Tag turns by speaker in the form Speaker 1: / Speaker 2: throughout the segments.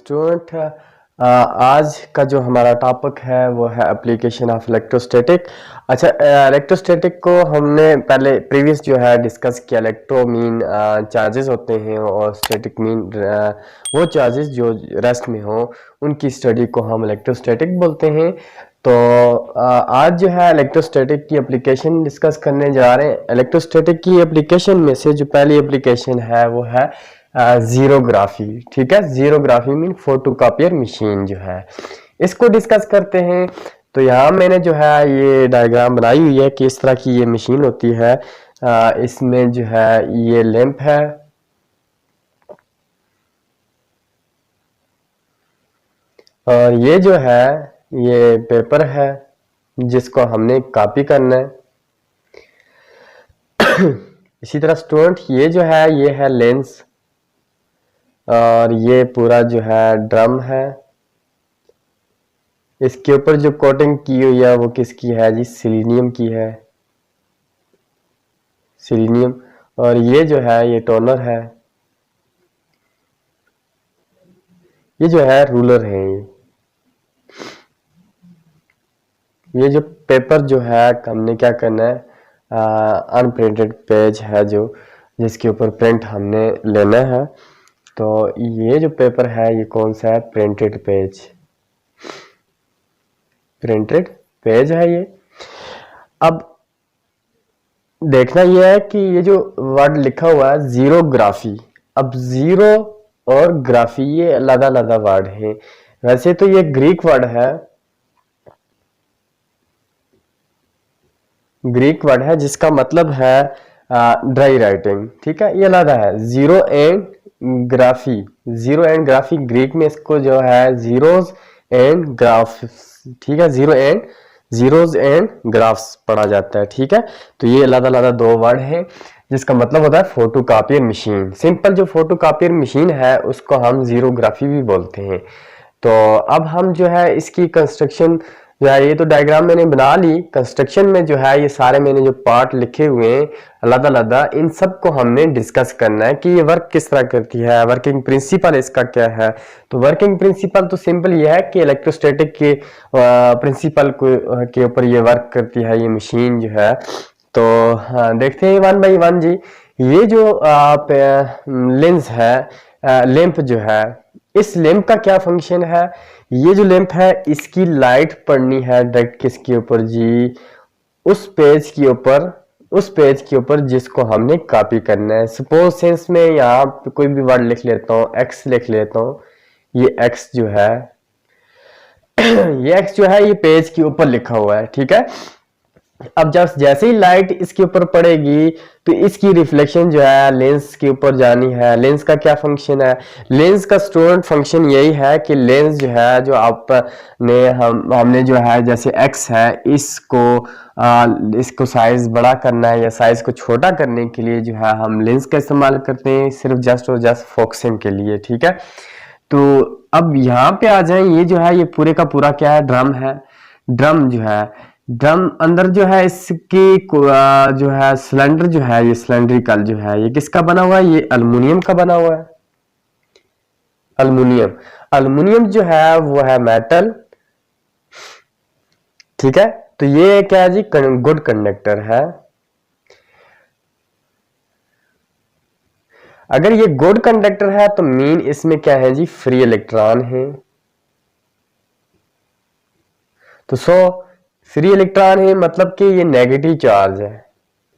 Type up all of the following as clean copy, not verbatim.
Speaker 1: Student, आज का जो हमारा टॉपिक है वो है एप्लीकेशन ऑफ इलेक्ट्रोस्टैटिक। अच्छा, इलेक्ट्रोस्टैटिक को हमने पहले प्रीवियस जो है डिस्कस किया। इलेक्ट्रो मीन चार्जेस होते हैं और स्टैटिक मीन वो चार्जेस जो रेस्ट में हो, उनकी स्टडी को हम इलेक्ट्रोस्टैटिक बोलते हैं। तो आज जो है इलेक्ट्रोस्टैटिक की एप्लीकेशन डिस्कस करने जा रहे हैं। इलेक्ट्रोस्टैटिक की एप्लीकेशन में से जो पहली एप्लीकेशन है वो है जीरोग्राफी। ठीक है, जीरोग्राफी मीन फोटोकॉपियर मशीन जो है, इसको डिस्कस करते हैं। तो यहाँ मैंने जो है ये डायग्राम बनाई हुई है कि इस तरह की ये मशीन होती है। इसमें जो है ये लैंप है और ये जो है ये पेपर है जिसको हमने कॉपी करना है। इसी तरह स्टूडेंट ये जो है ये है लेंस और ये पूरा जो है ड्रम है। इसके ऊपर जो कोटिंग की हुई है वो किसकी है जी? सिलीनियम की है, सिलीनियम। और ये जो है ये टोनर है, ये जो है रूलर है। ये जो पेपर जो है हमने क्या करना है, अनप्रिंटेड पेज है जो जिसके ऊपर प्रिंट हमने लेना है। तो ये जो पेपर है ये कौन सा है? प्रिंटेड पेज, प्रिंटेड पेज है ये। अब देखना यह है कि ये जो वर्ड लिखा हुआ है जीरोग्राफी, अब जीरो और ग्राफी ये अलग अलग वर्ड है। वैसे तो ये ग्रीक वर्ड है, ग्रीक वर्ड है जिसका मतलब है ड्राई राइटिंग। ठीक है, ये अलग है zero and graphy. Zero and graphy Greek में इसको जो है जीरोज एंड ग्राफ, ठीक है, zero and zeros and graphs पढ़ा जाता है। ठीक है, तो ये अलग अलग दो वर्ड हैं जिसका मतलब होता है फोटोकॉपियर मशीन। सिंपल जो फोटोकॉपियर मशीन है उसको हम जीरोग्राफी भी बोलते हैं। तो अब हम जो है इसकी कंस्ट्रक्शन जो है, ये तो डायग्राम मैंने बना ली। कंस्ट्रक्शन में जो है ये सारे मैंने जो पार्ट लिखे हुए हैं अलग अलग, इन सब को हमने डिस्कस करना है कि ये वर्क किस तरह करती है, वर्किंग प्रिंसिपल इसका क्या है। तो वर्किंग प्रिंसिपल तो सिंपल ये है कि इलेक्ट्रोस्टैटिक के प्रिंसिपल के ऊपर ये वर्क करती है ये मशीन जो है। तो देखते हैं वन बाई वन जी। ये जो लेंस है, लैंप जो है, इस लैंप का क्या फंक्शन है? ये जो लैंप है इसकी लाइट पड़नी है डायरेक्ट किसके ऊपर जी? उस पेज के ऊपर, उस पेज के ऊपर जिसको हमने कॉपी करना है। सपोज सेंस में यहाँ पे कोई भी वर्ड लिख लेता हूँ, एक्स लिख लेता हूँ। ये एक्स जो है ये एक्स जो है ये पेज के ऊपर लिखा हुआ है। ठीक है, अब जब जैसे ही लाइट इसके ऊपर पड़ेगी तो इसकी रिफ्लेक्शन जो है लेंस के ऊपर जानी है। लेंस का क्या फंक्शन है? लेंस का स्टूडेंट फंक्शन यही है कि लेंस जो है जो आपने हमने जो है जैसे एक्स है इसको साइज बड़ा करना है या साइज को छोटा करने के लिए जो है हम लेंस का इस्तेमाल करते हैं, सिर्फ जस्ट और जस्ट फोकसिंग के लिए। ठीक है, तो अब यहाँ पे आ जाए, ये जो है ये पूरे का पूरा क्या है? ड्रम है। ड्रम जो है, ड्रम अंदर जो है इसकी जो है सिलेंडर जो है ये सिलेंड्रिकल जो है ये किसका बना हुआ है? ये अल्युमिनियम का बना हुआ है। अल्युमिनियम, अल्युमिनियम जो है वो है मेटल। ठीक है, तो ये क्या है जी? गुड कंडक्टर है। अगर ये गुड कंडक्टर है तो मीन इसमें क्या है जी? फ्री इलेक्ट्रॉन है। तो फ्री इलेक्ट्रॉन है मतलब कि ये नेगेटिव चार्ज है।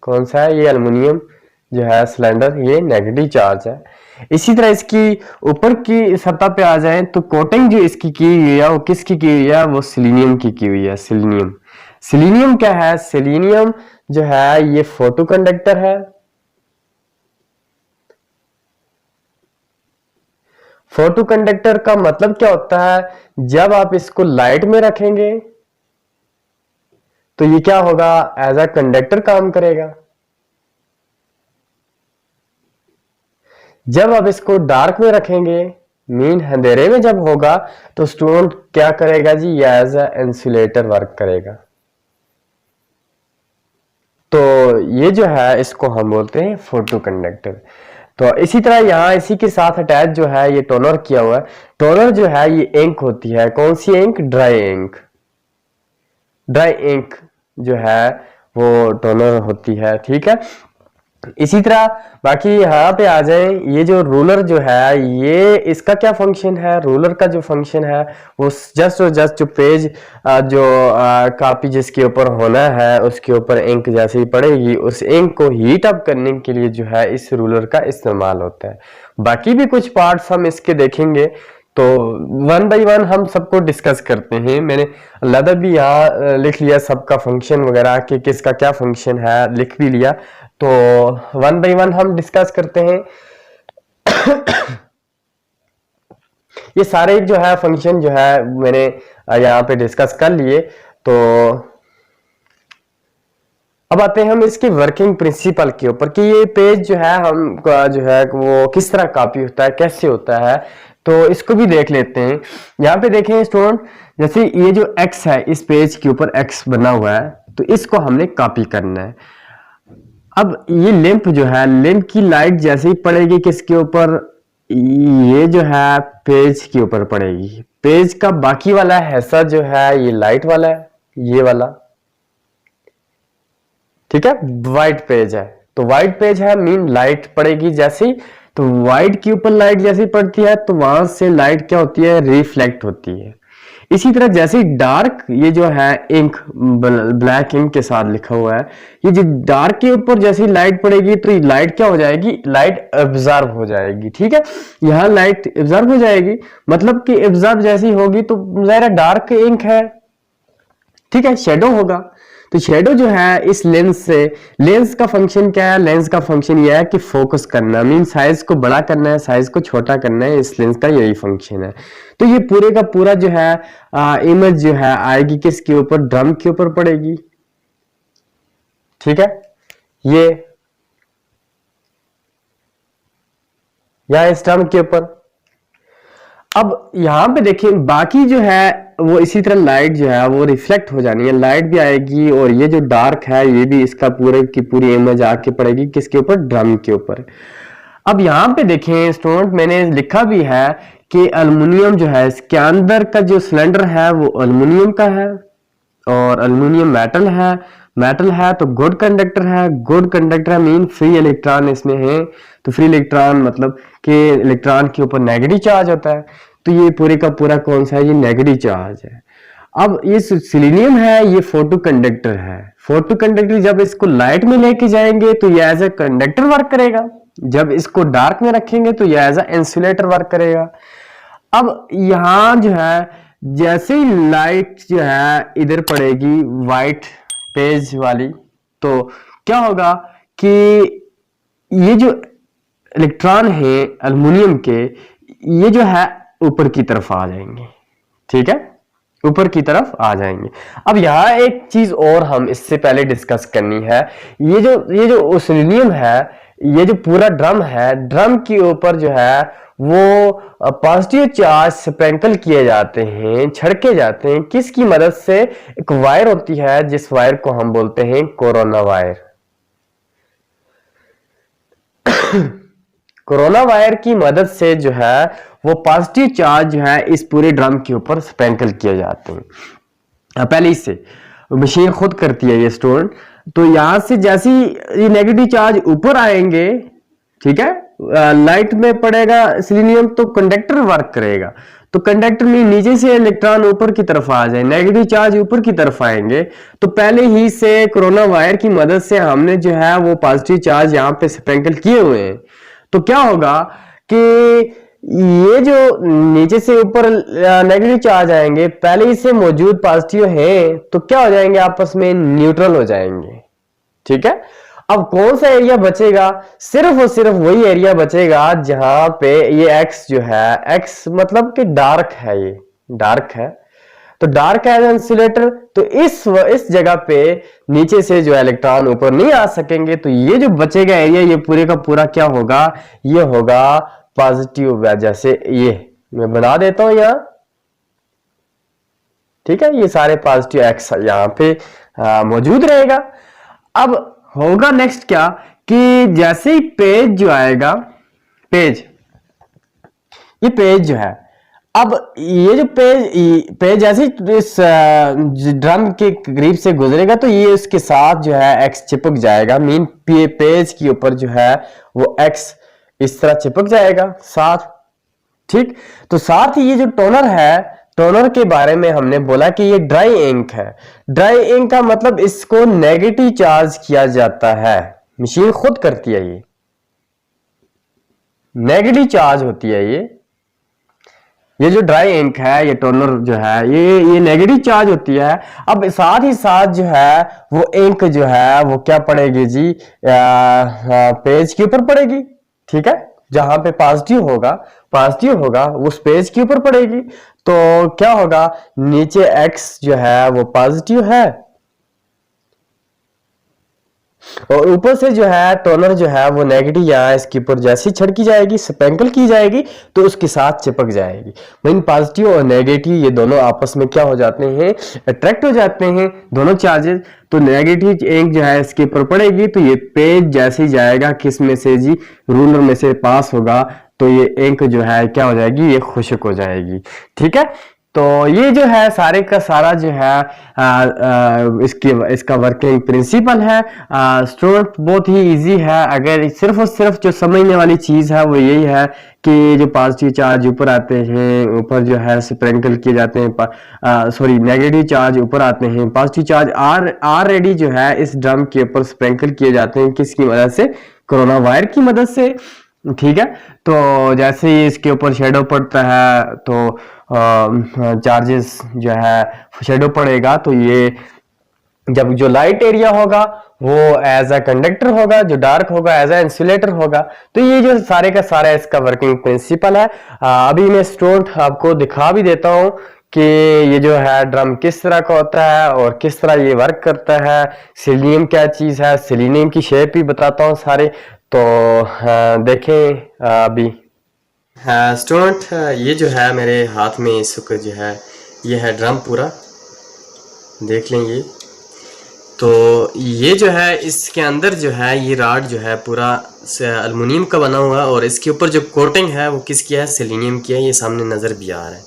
Speaker 1: कौन सा है? ये अल्युमिनियम जो है सिलेंडर, ये नेगेटिव चार्ज है। इसी तरह इसकी ऊपर की सतह पे आ जाए तो कोटिंग जो इसकी की हुई है वो किसकी की हुई है? वो सिलीनियम की हुई है। सिलीनियम, सिलीनियम क्या है? सिलीनियम जो है ये फोटो कंडक्टर है। फोटो कंडक्टर का मतलब क्या होता है? जब आप इसको लाइट में रखेंगे तो ये क्या होगा? एज अ कंडक्टर काम करेगा। जब आप इसको डार्क में रखेंगे मीन अंधेरे में जब होगा तो स्टूडेंट क्या करेगा जी? एज अ इंसुलेटर वर्क करेगा। तो ये जो है इसको हम बोलते हैं फोटो कंडक्टर। तो इसी तरह यहाँ इसी के साथ अटैच जो है ये टोनर किया हुआ है। टोनर जो है ये इंक होती है, कौन सी ink? Dry ink. Dry ink जो है वो टोनर होती है, ठीक है। इसी तरह बाकी यहाँ पे आ जाए, ये जो रूलर जो है ये इसका क्या फंक्शन है? रूलर का जो फंक्शन है वो जस्ट और जस्ट जो पेज जो कॉपी जिसके ऊपर होना है उसके ऊपर इंक जैसे ही पड़ेगी, उस इंक को हीट अप करने के लिए जो है इस रूलर का इस्तेमाल होता है। बाकी भी कुछ पार्ट्स हम इसके देखेंगे, तो वन बाय वन हम सबको डिस्कस करते हैं। मैंने अलग भी यहाँ लिख लिया सबका फंक्शन वगैरह कि किसका क्या फंक्शन है, लिख भी लिया। तो वन बाय वन हम डिस्कस करते हैं। ये सारे जो है फंक्शन जो है मैंने यहाँ पे डिस्कस कर लिए। तो अब आते हैं हम इसके वर्किंग प्रिंसिपल के ऊपर कि ये पेज जो है हम जो है वो किस तरह कॉपी होता है, कैसे होता है, तो इसको भी देख लेते हैं। यहाँ पे देखें स्टूडेंट, जैसे ये जो x है, इस पेज के ऊपर x बना हुआ है, तो इसको हमने कॉपी करना है। अब ये लैंप जो है, लैंप की लाइट जैसे ही पड़ेगी किसके ऊपर? ये जो है पेज के ऊपर पड़ेगी। पेज का बाकी वाला हिस्सा जो है ये लाइट वाला है, ये वाला, ठीक है। व्हाइट पेज है तो व्हाइट पेज है मीन लाइट पड़ेगी जैसे ही, तो व्हाइट के ऊपर लाइट जैसे ही पड़ती है तो वहां से लाइट क्या होती है? रिफ्लेक्ट होती है। इसी तरह जैसे डार्क, ये जो है इंक ब्लैक इंक के साथ लिखा हुआ है, ये जो डार्क के ऊपर जैसे लाइट पड़ेगी तो ये लाइट क्या हो जाएगी? लाइट एब्जॉर्ब हो जाएगी, ठीक है। यहाँ लाइट एब्जॉर्ब हो जाएगी, मतलब कि एब्जॉर्ब जैसी होगी तो जरा डार्क इंक है, ठीक है, शेडो होगा। तो शेडो जो है इस लेंस से, लेंस का फंक्शन क्या है? लेंस का फंक्शन यह है कि फोकस करना, मीन साइज को बड़ा करना है, साइज को छोटा करना है, इस लेंस का यही फंक्शन है। तो ये पूरे का पूरा जो है इमेज जो है आएगी किसके ऊपर? ड्रम के ऊपर पड़ेगी, ठीक है। ये या इस ड्रम के ऊपर। अब यहां पे देखिए बाकी जो है वो इसी तरह लाइट जो है वो रिफ्लेक्ट हो जानी है, लाइट भी आएगी और ये जो डार्क है ये भी इसका पूरे की पूरी इमेज आके पड़ेगी किसके ऊपर? ड्रम के ऊपर। अब यहां पे देखें स्टूडेंट, मैंने लिखा भी है कि अल्युमिनियम जो है इसके अंदर का जो सिलेंडर है वो अल्युमिनियम का है और अल्युमिनियम मेटल है तो गुड कंडक्टर है। गुड कंडक्टर है मीन फ्री इलेक्ट्रॉन इसमें है, तो फ्री इलेक्ट्रॉन मतलब कि इलेक्ट्रॉन के ऊपर नेगेटिव चार्ज होता है, तो ये पूरे का पूरा कौन सा है? ये नेगेटिव चार्ज है। अब ये सिलीनियम है, ये फोटो कंडक्टर है। फोटो कंडक्टर जब इसको लाइट में लेके जाएंगे तो ये एज ए कंडक्टर वर्क करेगा, जब इसको डार्क में रखेंगे तो ये एज ए इंसुलेटर वर्क करेगा। अब यहां जो है जैसे ही लाइट जो है इधर पड़ेगी व्हाइट पेज वाली, तो क्या होगा कि ये जो इलेक्ट्रॉन है अल्युमिनियम के, ये जो है ऊपर की तरफ आ जाएंगे, ठीक है, ऊपर की तरफ आ जाएंगे। अब यहाँ एक चीज और हम इससे पहले डिस्कस करनी है, ये जो सिलीनियम है, ये जो पूरा ड्रम है, ड्रम के ऊपर जो है वो पॉजिटिव चार्ज स्प्रिंकल किए जाते हैं, छिड़के जाते हैं, किसकी मदद से? एक वायर होती है जिस वायर को हम बोलते हैं कोरोना वायर। कोरोना वायर की मदद से जो है वो पॉजिटिव चार्ज जो है इस पूरे ड्रम के ऊपर स्प्रिंकल किए जाते हैं। पहले इससे मशीन खुद करती है ये स्टूडेंट। तो यहां से जैसे ये नेगेटिव चार्ज ऊपर आएंगे, ठीक है, लाइट में पड़ेगा सिलीनियम तो कंडक्टर वर्क करेगा, तो कंडक्टर में नीचे से इलेक्ट्रॉन ऊपर की तरफ आ जाए, नेगेटिव चार्ज ऊपर की तरफ आएंगे, तो पहले ही से कोरोना वायर की मदद से हमने जो है वो पॉजिटिव चार्ज यहाँ पे स्प्रिंकल किए हुए हैं। तो क्या होगा कि ये जो नीचे से ऊपर नेगेटिव चार्ज आएंगे पहले ही से मौजूद पॉजिटिव है, तो क्या हो जाएंगे? आपस में न्यूट्रल हो जाएंगे, ठीक है। अब कौन सा एरिया बचेगा? सिर्फ और सिर्फ वही एरिया बचेगा जहां पे ये एक्स जो है, एक्स मतलब कि डार्क है, ये डार्क है, तो डार्क एज इंसुलेटर, तो इस जगह पे नीचे से जो इलेक्ट्रॉन ऊपर नहीं आ सकेंगे, तो ये जो बचेगा एरिया ये पूरे का पूरा क्या होगा? ये होगा पॉजिटिव। जैसे ये मैं बना देता हूं यहां, ठीक है, ये सारे पॉजिटिव एक्स यहां पे मौजूद रहेगा। अब होगा नेक्स्ट क्या कि जैसे ही पेज जो आएगा, पेज, ये पेज जो है, अब ये जो पेज जैसे इस ड्रम के करीब से गुजरेगा तो ये इसके साथ जो है एक्स चिपक जाएगा, मीन पेज के ऊपर जो है वो एक्स इस तरह चिपक जाएगा साथ, ठीक। तो साथ ही ये जो टोनर है, टोनर के बारे में हमने बोला कि ये ड्राई इंक है। ड्राई इंक का मतलब इसको नेगेटिव चार्ज किया जाता है, मशीन खुद करती है, ये नेगेटिव चार्ज होती है। ये जो ड्राई इंक है, ये टोनर जो है, ये नेगेटिव चार्ज होती है। अब साथ ही साथ जो है वो इंक जो है वो क्या पड़ेगी जी, पेज के ऊपर पड़ेगी, ठीक है। जहां पे पॉजिटिव होगा उस पेज के ऊपर पड़ेगी। तो क्या होगा, नीचे एक्स जो है वो पॉजिटिव है और ऊपर से जो है टोनर जो है वो नेगेटिव यहाँ इसके ऊपर जैसी छिड़की जाएगी, स्प्रिंकल की जाएगी तो उसके साथ चिपक जाएगी। मीन पॉजिटिव और नेगेटिव ये दोनों आपस में क्या हो जाते हैं, अट्रैक्ट हो जाते हैं दोनों चार्जेस। तो नेगेटिव इंक जो है इसके ऊपर पड़ेगी तो ये पेज जैसे ही जाएगा किस में से जी, रूलर में से पास होगा तो ये इंक जो है क्या हो जाएगी, ये खुश्क हो जाएगी, ठीक है। तो ये जो है सारे का सारा जो है इसका वर्किंग प्रिंसिपल है। स्टूडेंट बहुत ही इजी है। अगर सिर्फ और सिर्फ जो समझने वाली चीज है वो यही है कि जो पॉजिटिव चार्ज ऊपर आते हैं, ऊपर जो है स्प्रिंकल किए जाते हैं, सॉरी नेगेटिव चार्ज ऊपर आते हैं, पॉजिटिव चार्ज ऑलरेडी जो है इस ड्रम के ऊपर स्प्रिंकल किए जाते हैं, किसकी मदद से, कोरोना वायर की मदद से, ठीक है। तो जैसे ही इसके ऊपर शेडो पड़ता है तो चार्जेस जो है शेडो पड़ेगा तो ये जब जो लाइट एरिया होगा वो एज अ कंडक्टर होगा, जो डार्क होगा एज अ इंसुलेटर होगा। तो ये जो सारे का सारा इसका वर्किंग प्रिंसिपल है। अभी मैं स्टूडेंट आपको दिखा भी देता हूँ कि ये जो है ड्रम किस तरह का होता है और किस तरह ये वर्क करता है। सेलेनियम क्या चीज है, सेलेनियम की शेप भी बताता हूँ सारे। तो देखें अभी स्टूडेंट, ये जो है मेरे हाथ में इस वक्त जो है ये है ड्रम पूरा, देख लें ये। तो ये जो है इसके अंदर जो है ये राड जो है पूरा एल्युमिनियम का बना हुआ है और इसके ऊपर जो कोटिंग है वो किसकी है, सेलेनियम की है। ये सामने नज़र भी आ रहा है।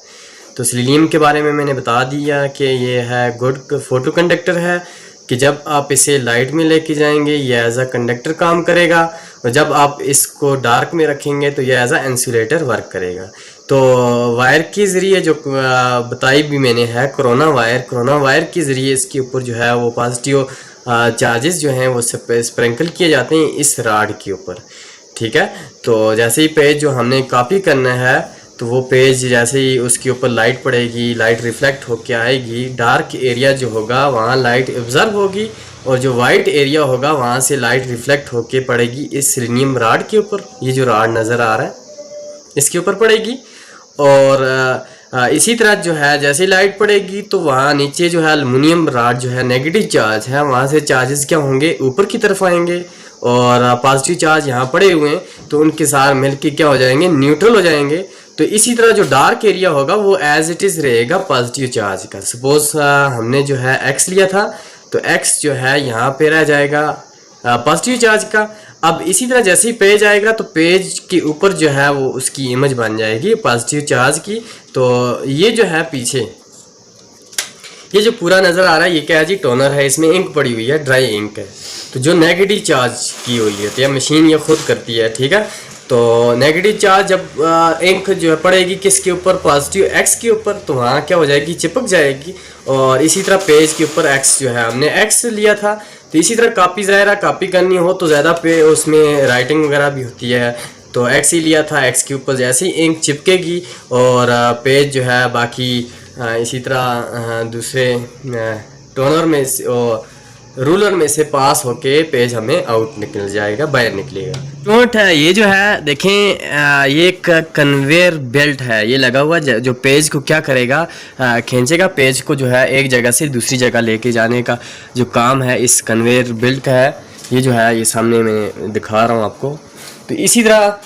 Speaker 1: तो सेलेनियम के बारे में मैंने बता दिया कि ये है गुड फोटो कंडक्टर है, कि जब आप इसे लाइट में लेके जाएंगे ये एज अ कंडक्टर काम करेगा और जब आप इसको डार्क में रखेंगे तो ये एज अ इंसुलेटर वर्क करेगा। तो वायर के ज़रिए जो बताई भी मैंने है, कोरोना वायर के ज़रिए इसके ऊपर जो है वो पॉजिटिव चार्जेस जो हैं वो स्प्रिंकल किए जाते हैं इस राड के ऊपर, ठीक है। तो जैसे ही पेज जो हमने कॉपी करना है तो वो पेज जैसे ही उसके ऊपर लाइट पड़ेगी, लाइट रिफ्लेक्ट होके आएगी, डार्क एरिया जो होगा वहाँ लाइट ऑब्जर्व होगी और जो वाइट एरिया होगा वहाँ से लाइट रिफ्लेक्ट होके पड़ेगी इस सेलेनियम राड के ऊपर। ये जो राड नज़र आ रहा है इसके ऊपर पड़ेगी और इसी तरह जो है जैसे लाइट पड़ेगी तो वहाँ नीचे जो है एल्युमिनियम राड जो है नेगेटिव चार्ज है, वहाँ से चार्जेस क्या होंगे, ऊपर की तरफ आएंगे और पॉजिटिव चार्ज यहाँ पड़े हुए हैं तो उनके साथ मिलके क्या हो जाएंगे, न्यूट्रल हो जाएंगे। तो इसी तरह जो डार्क एरिया होगा वो एज इट इज़ रहेगा पॉजिटिव चार्ज का। सपोज हमने जो है एक्स लिया था तो एक्स जो है यहाँ पे रह जाएगा पॉजिटिव चार्ज का। अब इसी तरह जैसे ही पेज आएगा तो पेज के ऊपर जो है वो उसकी इमेज बन जाएगी पॉजिटिव चार्ज की। तो ये जो है पीछे ये जो पूरा नज़र आ रहा है ये क्या है जी, टोनर है, इसमें इंक पड़ी हुई है, ड्राई इंक है। तो जो नेगेटिव चार्ज की हुई है तो यह मशीन ये खुद करती है, ठीक है। तो नेगेटिव चार्ज जब इंक जो है पड़ेगी किसके ऊपर, पॉजिटिव एक्स के ऊपर, तो वहाँ क्या हो जाएगी, चिपक जाएगी। और इसी तरह पेज के ऊपर एक्स जो है हमने एक्स लिया था तो इसी तरह कॉपी ज़ाहिर कॉपी करनी हो तो ज़्यादा पे उसमें राइटिंग वगैरह भी होती है। तो एक्स ही लिया था, एक्स के ऊपर जैसे ही इंक चिपकेगी और पेज जो है बाकी इसी तरह दूसरे टोनर में से और रूलर में से पास होके पेज हमें आउट निकल जाएगा, बाहर निकलेगा। नोट है ये जो है देखें, ये एक कन्वेयर बेल्ट है, ये लगा हुआ जो पेज को क्या करेगा, खींचेगा पेज को जो है एक जगह से दूसरी जगह लेके जाने का जो काम है इस कन्वेयर बेल्ट का है। ये जो है ये सामने मैं दिखा रहा हूँ आपको। तो इसी तरह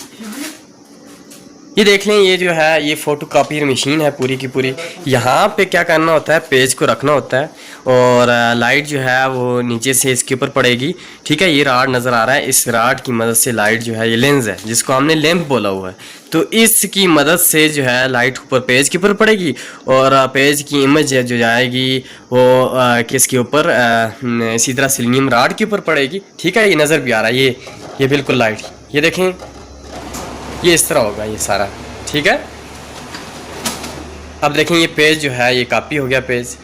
Speaker 1: ये देख लें, ये जो है ये फ़ोटो कापी मशीन है पूरी की पूरी। यहाँ पे क्या करना होता है, पेज को रखना होता है और लाइट जो है वो नीचे से इसके ऊपर पड़ेगी। ठीक है, ये राड नज़र आ रहा है, इस राड की मदद से लाइट जो है, ये लेंस है जिसको हमने लैंप बोला हुआ है, तो इसकी मदद से जो है लाइट ऊपर पेज के ऊपर पड़ेगी और पेज की इमेज जो जाएगी वो किसके ऊपर, इसी तरह सिलिनियम राड के ऊपर पड़ेगी। ठीक है, ये नज़र भी आ रहा है, ये बिल्कुल लाइट, ये देखें, ये इस तरह होगा ये सारा। ठीक है, अब देखें ये पेज जो है ये कॉपी हो गया पेज।